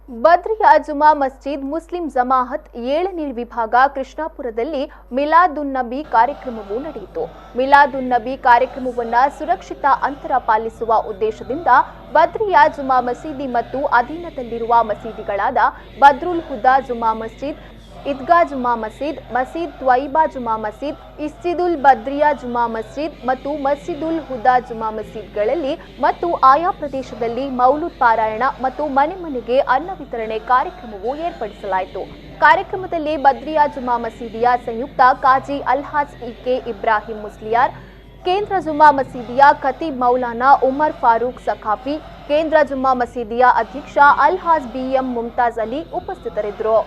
ಬದ್ರಿಯಾ ಜುಮಾ ಮಸ್ಜಿದ್ Muslim Jamaat 7ನೇ ವಿಭಾಗ ಕೃಷ್ಣಾಪುರದಲ್ಲಿ ಮಿಲಾದುನ್ನಬಿ ಕಾರ್ಯಕ್ರಮವು ನಡೆಯಿತು. ಮಿಲಾದುನ್ನಬಿ ಕಾರ್ಯಕ್ರಮವನ್ನು ಸುರಕ್ಷಿತ ಅಂತರ ಪಾಲಿಸುವ ಉದ್ದೇಶದಿಂದ ಬದ್ರಿಯಾ ಜುಮಾ ಮಸೀದಿ ಮತ್ತು ಅಧೀನದಲ್ಲಿರುವ ಮಸೀದಿಗಳಾದ ಬದ್ರುಲ್ ಹುದಾ ಜುಮಾ ಮಸ್ಜಿದ್, ಈದ್ಗಾ ಜುಮಾ ಮಸೀದ್, ಮಸೀದ್ ತ್ವಯಿಬಾ ಜುಮಾ ಮಸೀದ್, ಇಸ್ಜಿದುಲ್ ಬದ್ರಿಯಾ ಜುಮಾ ಮಸ್ಜಿದ್ ಮತ್ತು ಮಸ್ಜಿದುಲ್ ಹುದಾ ಜುಮಾ ಮಸೀದ್ಗಳಲ್ಲಿ ಮತ್ತು ಆಯಾ ಪ್ರದೇಶದಲ್ಲಿ ಮೌಲೂದ್ ಪಾರಾಯಣ ಮತ್ತು ಮನೆ ಮನೆಗೆ ಅನ್ನ ವಿತರಣೆ ಕಾರ್ಯಕ್ರಮವು ಏರ್ಪಡಿಸಲಾಯಿತು. ಕಾರ್ಯಕ್ರಮದಲ್ಲಿ ಬದ್ರಿಯಾ ಜುಮಾ ಮಸೀದಿಯ ಸಂಯುಕ್ತ ಕಾಜಿ ಅಲ್ಹಾಜ್ ಇಕೆ ಇಬ್ರಾಹಿಂ ಮುಸ್ಲಿಯಾರ್, ಕೇಂದ್ರ ಜುಮಾ ಮಸೀದಿಯ ಖತೀಬ್ ಮೌಲಾನಾ ಉಮರ್ ಫಾರೂಕ್ ಸಖಾಫಿ, ಕೇಂದ್ರ ಜುಮಾ ಮಸೀದಿಯ ಅಧ್ಯಕ್ಷ ಅಲ್ಹಾಜ್ ಬಿಎಂ ಮುಮ್ತಾಜ್ ಅಲಿ ಉಪಸ್ಥಿತರಿದ್ದರು.